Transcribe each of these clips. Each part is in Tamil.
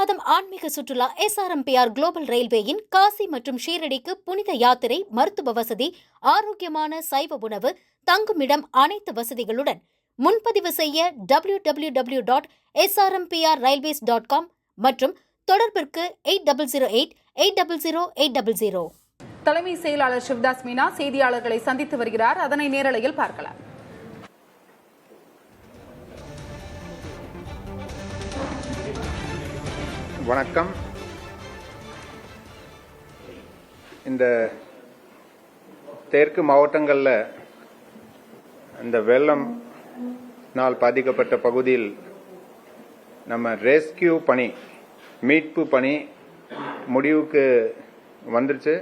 மாதம் ஆன்மீக சுற்றுலா SRMPR குளோபல் ரயில்வேயின் காசி மற்றும் ஷீரடிக்கு புனித யாத்திரை, மருத்துவ வசதி, ஆரோக்கியமான சைவ உணவு, தங்குமிடம் அனைத்து வசதிகளுடன் முன்பதிவு செய்ய www.srmprrailways.com மற்றும் தொடர்பிற்கு 8008800800. தலைமை செயலாளர் சிவதாஸ் மீனா செய்தியாளர்களை சந்தித்து வருகிறார். அதனை நேரலையில் பார்க்கலாம். வணக்கம். இந்த தெற்கு மாவட்டங்களில் இந்த வெள்ளம் நாள் பாதிக்கப்பட்ட பகுதியில் நம்ம ரெஸ்கியூ பணி, மீட்பு பணி முடிவுக்கு வந்துருச்சு.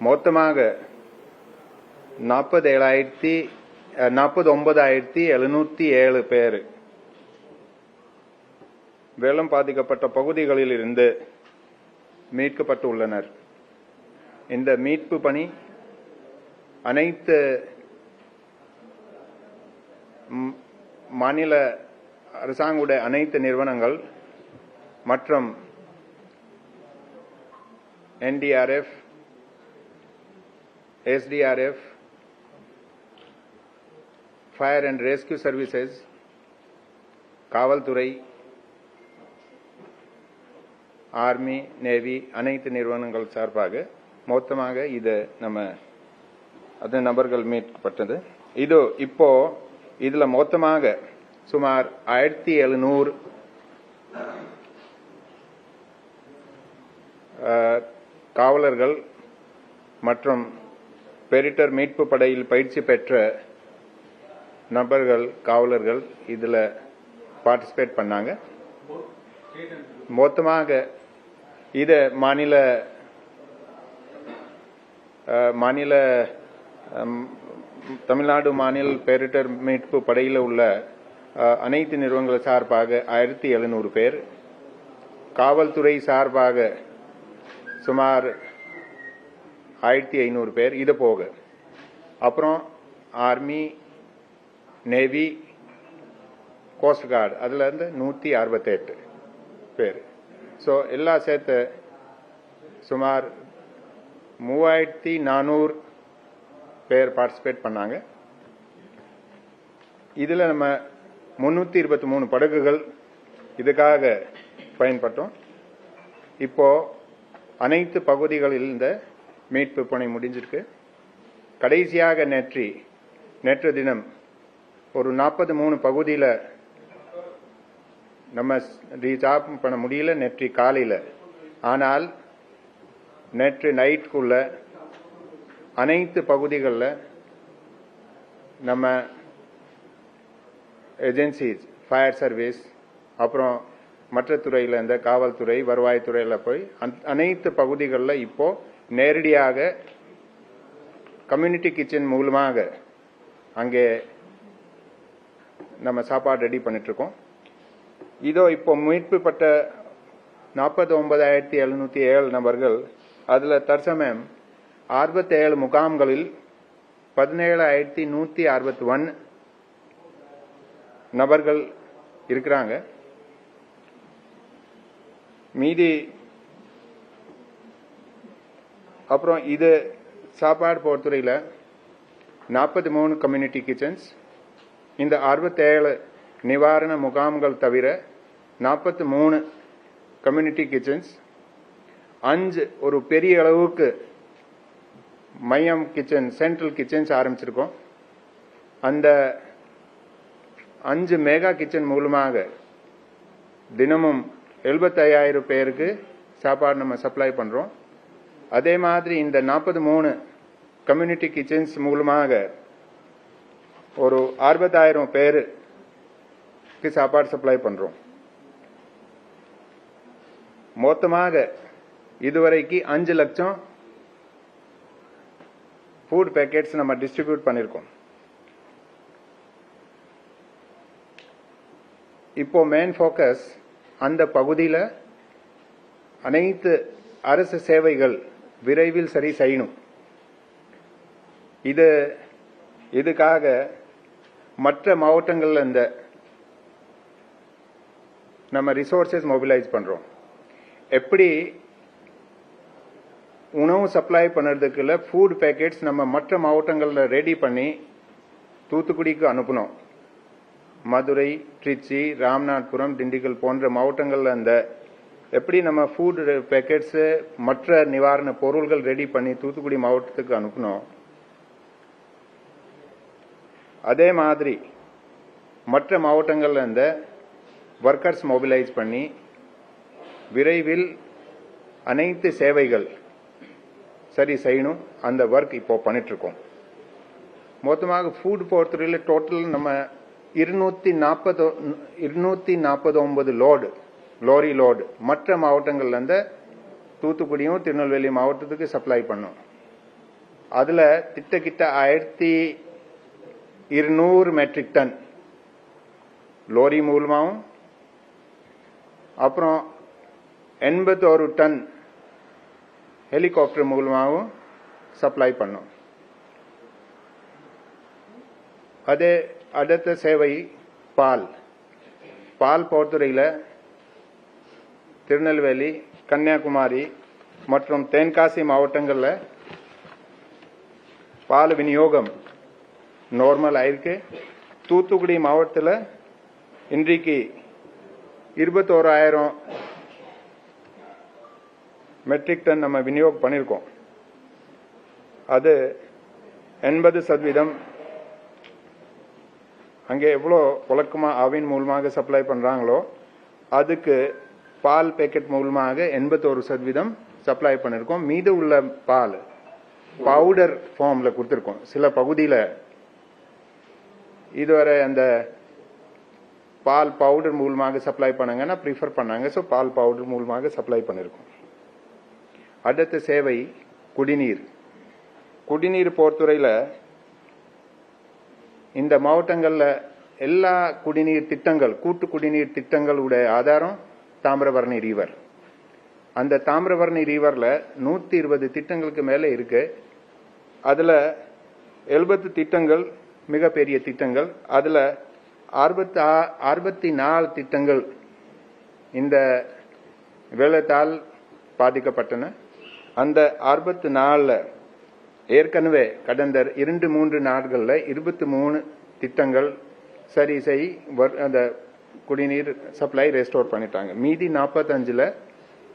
மொத்தமாக 49,707 பேர் வெள்ளம் பாதிக்கப்பட்ட பகுதிகளில் இருந்து மீட்கப்பட்டு உள்ளனர். இந்த மீட்பு பணி அனைத்து மாநில அரசாங்க அனைத்து நிறுவனங்கள் மற்றும் NDRF, SDRF, Fire and Rescue Services, காவல்துறை, ஆர்மி, நேவி அனைத்து நிறுவனங்கள் சார்பாக மொத்தமாக இது நம்ம அது நபர்கள் மீட்கப்பட்டது. இது இப்போ இதுல மொத்தமாக சுமார் 1700 காவலர்கள் மற்றும் பேரிடர் மீட்பு படையில் பயிற்சி பெற்ற நபர்கள், காவலர்கள் இதுல பார்ட்டிசிபேட் பண்ணாங்க. மொத்தமாக இது தமிழ்நாடு மாநில பேரிடர் மீட்பு படையில் உள்ள அனைத்து நிறுவனங்கள் சார்பாக 1700 பேர், காவல்துறை சார்பாக சுமார் 1500 பேர், இது போக அப்புறம் ஆர்மி, நேவி, கோஸ்ட் கார்டு அதுல இருந்து 168 பேர். ஸோ எல்லாம் சேர்த்து சுமார் 3400 பேர் பார்ட்டிசிபேட் பண்ணாங்க. இதுல நம்ம 323 படகுகள் இதுக்காக பயன்பட்டோம். இப்போ அனைத்து பகுதிகளில் இந்த மீட்பு பணி முடிஞ்சிருக்கு. கடைசியாக நேற்று தினம் ஒரு 43 பகுதியில் நம்ம ரீச் பண்ண முடியல நேற்று காலையில். ஆனால் நேற்று நைட்டுக்குள்ள அனைத்து பகுதிகளில் நம்ம ஏஜென்சிஸ், ஃபயர் சர்வீஸ், அப்புறம் மற்ற துறையில் இந்த காவல்துறை, வருவாய்த்துறையில் போய் அனைத்து பகுதிகளில் இப்போ நேரடியாக கம்யூனிட்டி கிச்சன் மூலமாக அங்கே நம்ம சாப்பாடு ரெடி பண்ணிட்டு இருக்கோம். இதோ இப்போ மீட்புப்பட்ட 49,707 நபர்கள், அதில் தற்சமயம் 67 முகாம்களில் 17,161 நபர்கள் இருக்கிறாங்க. மீதி அப்புறம் இது சாப்பாடு பொறுத்துறையில் 43 கம்யூனிட்டி கிச்சன்ஸ், இந்த 67 நிவாரண முகாம்கள் தவிர 43 கம்யூனிட்டி கிச்சன்ஸ், 5 ஒரு பெரிய அளவுக்கு மையம் கிச்சன், சென்ட்ரல் கிச்சன்ஸ் ஆரம்பிச்சிருக்கோம். அந்த 5 மெகா கிச்சன் மூலமாக தினமும் 75,000 பேருக்கு சாப்பாடு நம்ம சப்ளை பண்றோம். அதே மாதிரி இந்த 43 கம்யூனிட்டி கிச்சன்ஸ் மூலமாக ஒரு 60,000 பேருக்கு சாப்பாடு சப்ளை பண்றோம். மொத்தமாக இதுவரைக்கு 5 லட்சம் ஃபுட் பேக்கெட்ஸ் நம்ம டிஸ்ட்ரிபியூட் பண்ணிருக்கோம். இப்போ மெயின் ஃபோக்கஸ் அந்த பகுதியில் அனைத்து அரசு சேவைகள் விரைவில் சரி செய்யணும். இதுக்காக மற்ற மாவட்டங்கள்ல இந்த நம்ம ரிசோர்சஸ் மொபிலைஸ் பண்றோம். எப்படி உணவு சப்ளை பண்ணுறதுக்குள்ள ஃபுட் பேக்கெட்ஸ் நம்ம மற்ற மாவட்டங்களில் ரெடி பண்ணி தூத்துக்குடிக்கு அனுப்பணும். மதுரை, திருச்சி, ராமநாதபுரம், திண்டுக்கல் போன்ற மாவட்டங்களில் அந்த எப்படி நம்ம ஃபுட் பேக்கெட்ஸு மற்ற நிவாரண பொருள்கள் ரெடி பண்ணி தூத்துக்குடி மாவட்டத்துக்கு அனுப்பணும், அதே மாதிரி மற்ற மாவட்டங்களில் இந்த ஒர்க்கர்ஸ் மொபிலைஸ் பண்ணி விரைவில் அனைத்து சேவைகள் சரி செய்யணும். அந்த ஒர்க் இப்போ பண்ணிட்டு இருக்கோம். மொத்தமாக ஃபுட் பொறுத்தவரையில் டோட்டல் நம்ம 249 லோரி லோடு மற்ற மாவட்டங்கள்ல இருந்து தூத்துக்குடியும் திருநெல்வேலி மாவட்டத்துக்கு சப்ளை பண்ணோம். அதுல கிட்ட 1200 மெட்ரிக் டன் லோரி மூலமாகவும் அப்புறம் 81 டன் ஹெலிகாப்டர் மூலமாகவும் சப்ளை பண்ணோம். அதே அடுத்த சேவை பால் பொறுத்துறையில் திருநெல்வேலி, கன்னியாகுமரி மற்றும் தென்காசி மாவட்டங்களில் பால் விநியோகம் நார்மல் ஆயிருக்கு. தூத்துக்குடி மாவட்டத்தில் இன்றைக்கு 21,000 மெட்ரிக் டன் நம்ம விநியோகம் பண்ணியிருக்கோம். அது 80% அங்கே எவ்வளோ வழக்கமாக ஆவின் மூலமாக சப்ளை பண்ணுறாங்களோ அதுக்கு பால் பேக்கெட் மூலமாக 81% சப்ளை பண்ணியிருக்கோம். மீது உள்ள பால் பவுடர் ஃபார்மில் கொடுத்துருக்கோம். சில பகுதியில் இதுவரை அந்த பால் பவுடர் மூலமாக சப்ளை பண்ணாங்கன்னா ப்ரிஃபர் பண்ணாங்க. ஸோ பால் பவுடர் மூலமாக சப்ளை பண்ணியிருக்கோம். அடுத்த சேவை குடிநீர் பொறுத்துறையில் இந்த மாவட்டங்களில் எல்லா குடிநீர் திட்டங்கள், கூட்டு குடிநீர் திட்டங்களுடைய ஆதாரம் தாமிரபரணி ரிவர். அந்த தாமிரபரணி ரிவரில் 120 திட்டங்களுக்கு மேலே இருக்கு. அதில் 70 திட்டங்கள் மிகப்பெரிய திட்டங்கள். அதில் 64 திட்டங்கள் இந்த வெள்ளத்தால் பாதிக்கப்பட்டன. அந்த 64 ஏற்கனவே கடந்த 2-3 நாட்களில் 23 திட்டங்கள் சரி அந்த குடிநீர் சப்ளை ரெஸ்டோர் பண்ணிட்டாங்க. மீதி 45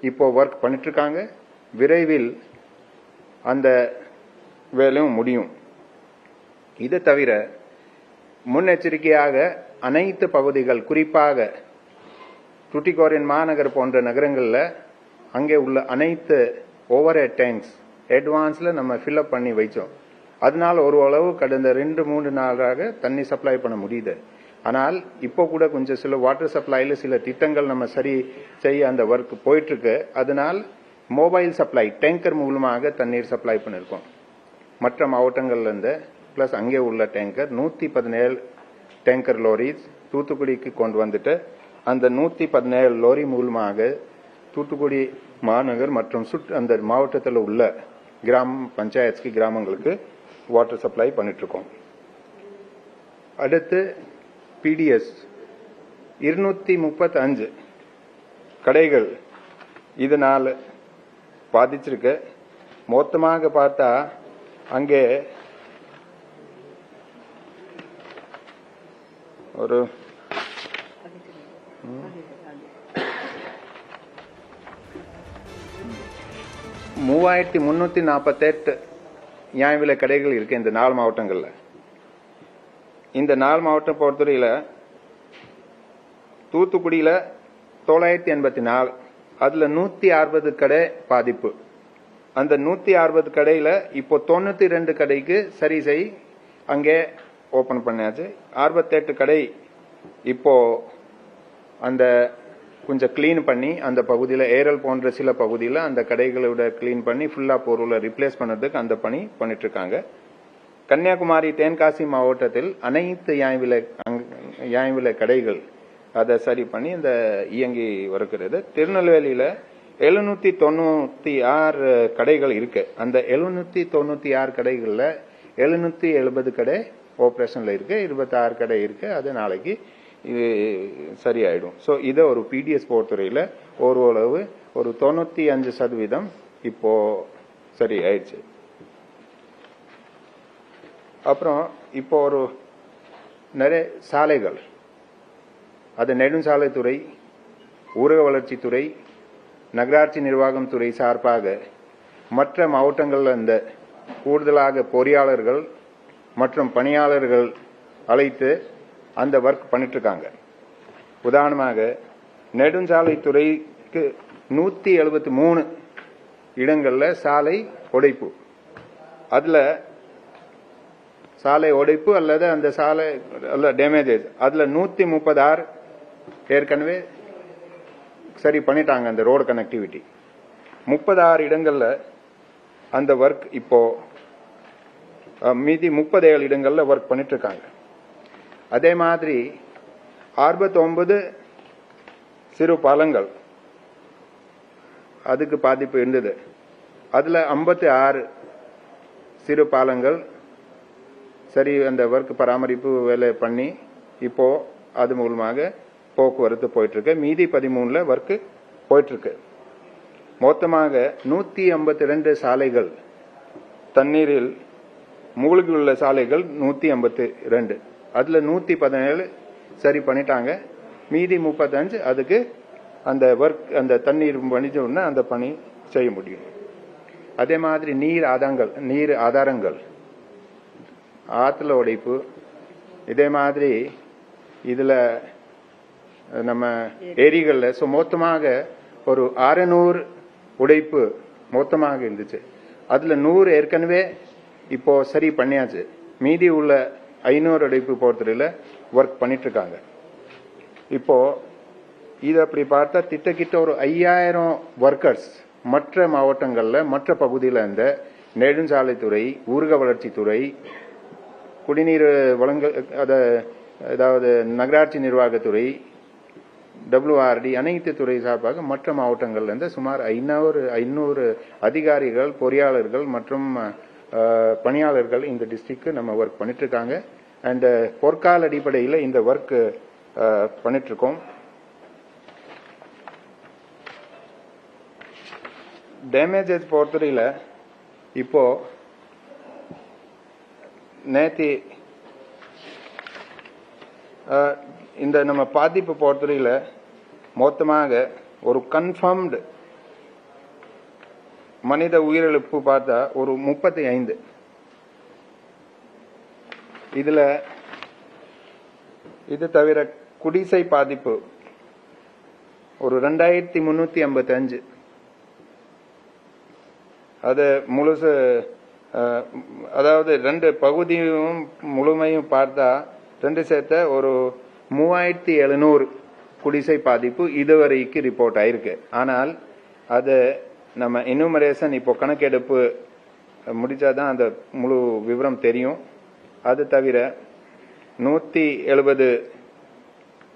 இப்போ ஒர்க் பண்ணிட்டு இருக்காங்க. விரைவில் அந்த வேலையும் முடியும். இதை தவிர முன்னெச்சரிக்கையாக அனைத்து பகுதிகள், குறிப்பாக டுட்டிகோரின் மாநகர் போன்ற நகரங்களில் அங்கே உள்ள அனைத்து ஓவர் ஹெட் டேங்க்ஸ் அட்வான்ஸில் நம்ம ஃபில்அப் பண்ணி வைச்சோம். அதனால ஒரு அளவு கடந்த 2-3 நாளாக தண்ணி சப்ளை பண்ண முடியுது. ஆனால் இப்போ கூட கொஞ்சம் சில வாட்டர் சப்ளைல சில திட்டங்கள் நம்ம சரி செய்ய அந்த ஒர்க் போயிட்டு இருக்கு. அதனால் மொபைல் சப்ளை டேங்கர் மூலமாக தண்ணீர் சப்ளை பண்ணிருக்கோம். மற்ற மாவட்டங்கள்ல இருந்து பிளஸ் அங்கே உள்ள டேங்கர் 117 டேங்கர் லோரிஸ் தூத்துக்குடிக்கு கொண்டு வந்துட்டு அந்த 117 லோரி மூலமாக தூத்துக்குடி மாநகர் மற்றும் அந்த மாவட்டத்தில் உள்ள கிராம பஞ்சாயத்து கிராமங்களுக்கு வாட்டர் சப்ளை பண்ணிட்டு இருக்கோம். அடுத்து பிடிஎஸ் 235 கடைகள் இதனால் பாதிச்சிருக்கு. மொத்தமாக பார்த்தா அங்கே ஒரு 3348 நியாய விலை கடைகள் இருக்கு இந்த 4 மாவட்டங்கள்ல. இந்த 4 மாவட்டம் பொறுத்தவரையில் தூத்துக்குடியில 984, அதுல 160 கடை பாதிப்பு. அந்த 160 கடையில இப்போ 92 கடைக்கு சரி செய் அங்கே ஓபன் பண்ணியாச்சு. 68 கடை இப்போ அந்த கொஞ்சம் கிளீன் பண்ணி அந்த பகுதியில் ஏரல் போன்ற சில பகுதியில் அந்த கடைகளோட கிளீன் பண்ணி ஃபுல்லா பொருளை ரிப்ளேஸ் பண்ணுறதுக்கு அந்த பணி பண்ணிட்டு இருக்காங்க. கன்னியாகுமரி, தென்காசி மாவட்டத்தில் அனைத்து நியாய விலை கடைகள் அதை சரி பண்ணி இந்த இயங்கி வருகிறது. திருநெல்வேலியில 796 கடைகள் இருக்கு. அந்த 796 கடைகள்ல 770 கடை ஆபரேஷன்ல இருக்கு, 26 கடை இருக்கு. அது நாளைக்கு இது சரியாயிடும். ஸோ இதை ஒரு பிடிஎஸ் பொறுத்தவரையில் ஓரளவு ஒரு 95% இப்போ சரி ஆயிடுச்சு. அப்புறம் இப்போ ஒரு நிறைய சாலைகள், அது நெடுஞ்சாலைத்துறை, ஊரக வளர்ச்சித்துறை, நகராட்சி நிர்வாகம் துறை சார்பாக மற்ற மாவட்டங்களில் இந்த கூடுதலாக பொறியாளர்கள் மற்றும் பணியாளர்கள் அழைத்து அந்த ஒர்க் பண்ணிட்டு இருக்காங்க. உதாரணமாக நெடுஞ்சாலைத்துறைக்கு 173 இடங்கள்ல சாலை உடைப்பு, அதுல சாலை உடைப்பு அல்லது அந்த சாலை அல்ல டேமேஜஸ், அதுல 136 ஏற்கனவே சரி பண்ணிட்டாங்க அந்த ரோடு கனெக்டிவிட்டி. 36 இடங்கள்ல அந்த ஒர்க் இப்போ மீதி 37 இடங்கள்ல ஒர்க் பண்ணிட்டு இருக்காங்க. அதே மாதிரி 69 சிறு பாலங்கள் அதுக்கு பாதிப்பு இருந்தது. அதுல 56 சிறு பாலங்கள் சரி அந்த ஒர்க் பராமரிப்பு வேலை பண்ணி இப்போ அது மூலமாக போக்குவரத்து போயிட்டு இருக்கு. மீதி 13ல ஒர்க் போயிட்டு இருக்கு. மொத்தமாக 152 சாலைகள், தண்ணீரில் மூழ்கியுள்ள சாலைகள் 152, அதுல 117 சரி பண்ணிட்டாங்க. மீதி 35 அதுக்கு அந்த ஒர்க் அந்த தண்ணீர் வணிஞ்சோன்னா அந்த பணி செய்ய முடியும். அதே மாதிரி நீர் ஆதாரங்கள், ஆத்துல உடைப்பு, இதே மாதிரி இதுல நம்ம ஏரிகள்ல மொத்தமாக ஒரு 600 உடைப்பு மொத்தமாக இருந்துச்சு. அதுல 100 ஏற்கனவே இப்போ சரி பண்ணியாச்சு. மீதி உள்ள 500 உடைப்பு பொறுத்தவரையில ஒர்க் பண்ணிட்டு இருக்காங்க. இப்போ இது அப்படி பார்த்தா திட்டக்கிட்ட ஒரு 5000 ஒர்க்கர்ஸ் மற்ற மாவட்டங்கள்ல மற்ற பகுதியில் இருந்த நெடுஞ்சாலைத்துறை, ஊரக வளர்ச்சித்துறை, குடிநீர் வழங்கல் அதாவது நகராட்சி நிர்வாகத்துறை, WRD அனைத்து துறை சார்பாக மற்ற மாவட்டங்கள்ல இருந்து சுமார் 500 அதிகாரிகள், பொறியாளர்கள் மற்றும் பணியாளர்கள் இந்த டிஸ்ட்ரிக்ட் நம்ம ஒர்க் பண்ணிட்டு இருக்காங்க. அண்ட் பொற்கால அடிப்படையில் இந்த ஒர்க் பண்ணிட்டு இருக்கோம். டேமேஜஸ் பொறுத்தவரையில் இப்போ நேத்தி இந்த நம்ம பாதிப்பு பொறுத்தவரையில் மொத்தமாக ஒரு கன்ஃபார்ம்டு மனித உயிரிழப்பு பார்த்தா ஒரு 35. இதுல இது தவிர குடிசை பாதிப்பு ஒரு 2355. அது முழுசு அதாவது 2 பகுதியும் முழுமையும் பார்த்தா 2 சேர்த்த ஒரு 3700 குடிசை பாதிப்பு இதுவரைக்கு ரிப்போர்ட் ஆயிருக்கு. ஆனால் அது நம்ம எனுமரேஷன் இப்போ கணக்கெடுப்பு முடிச்சாதான் அந்த முழு விவரம் தெரியும். அது தவிர 170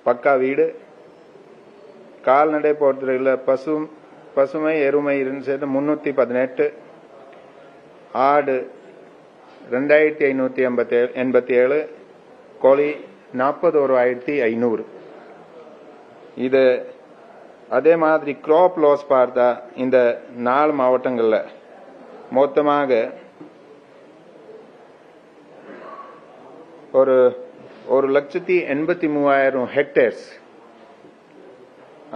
பக்கா வீடு, கால்நடை பொறுத்தவரையில் பசுமை எருமை சேர்த்து 318, ஆடு 2587, கோழி 41,500. இது அதே மாதிரி கிராப் லாஸ் பார்த்தா இந்த 4 மாவட்டங்கள்ல மொத்தமாக ஒரு 1,83,000 ஹெக்டேர்ஸ்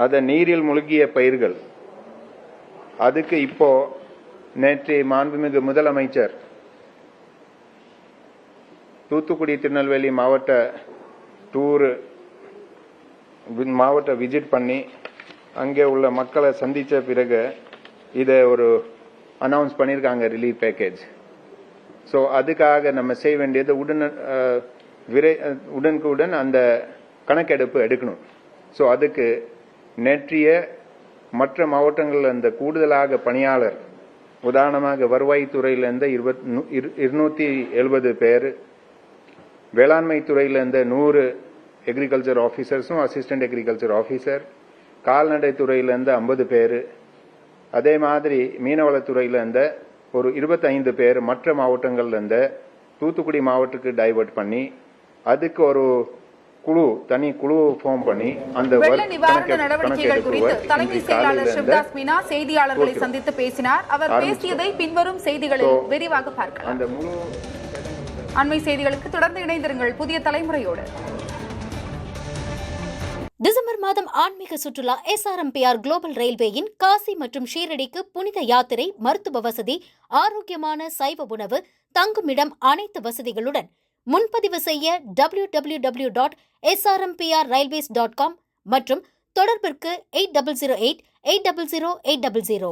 அத நீரில் மூழ்கிய பயிர்கள். அதுக்கு இப்போ நேற்று மாண்புமிகு முதலமைச்சர் தூத்துக்குடி திருநெல்வேலி மாவட்ட விசிட் பண்ணி அங்கே உள்ள மக்களை சந்திச்ச பிறகு இதை ஒரு அனௌன்ஸ் பண்ணியிருக்காங்க ரிலீஃப் பேக்கேஜ். ஸோ அதுக்காக நம்ம செய்ய வேண்டியது உடனுக்குடன் அந்த கணக்கெடுப்பு எடுக்கணும். ஸோ அதுக்கு நேற்றைய மற்ற மாவட்டங்களில் இந்த கூடுதலாக பணியாளர், உதாரணமாக வருவாய்த்துறையிலிருந்து 270 பேர், வேளாண்மை துறையிலிருந்து 100 எக்ரிகல்ச்சர் ஆஃபீஸர்ஸும் அசிஸ்டன்ட் எக்ரிகல்ச்சர் ஆஃபீஸர், கால்நடை துறையிலிருந்து 50 பேர், அதே மாதிரி மீனவளத்துறையிலிருந்து ஒரு 25 பேர் மற்ற மாவட்டங்கள்ல இருந்து தூத்துக்குடி மாவட்டத்துக்கு டைவர்ட் பண்ணி அதுக்கு ஒரு தனி குழு ஃபார்ம் பண்ணி அந்த வெள்ள நிவாரண நடவடிக்கைகள் குறித்து தலைமை செயலாளர் சிவதாஸ் மீனா செய்தியாளர்களை சந்தித்து பேசினார். அவர் பேசியதை பின்வரும் செய்திகளில் விரிவாக பார்க்கலாம். அந்த முழு அண்மை செய்திகளுக்கு தொடர்ந்து இணைந்திருங்கள் புதிய தலைமுறையோடு. டிசம்பர் மாதம் ஆன்மீக சுற்றுலா SRMPR குளோபல் ரயில்வேயின் காசி மற்றும் ஷீரடிக்கு புனித யாத்திரை, மருத்துவ வசதி, ஆரோக்கியமான சைவ உணவு, தங்குமிடம் அனைத்து வசதிகளுடன் முன்பதிவு செய்ய www.srmprrailways.com மற்றும் தொடர்பிற்கு 8008 800 800.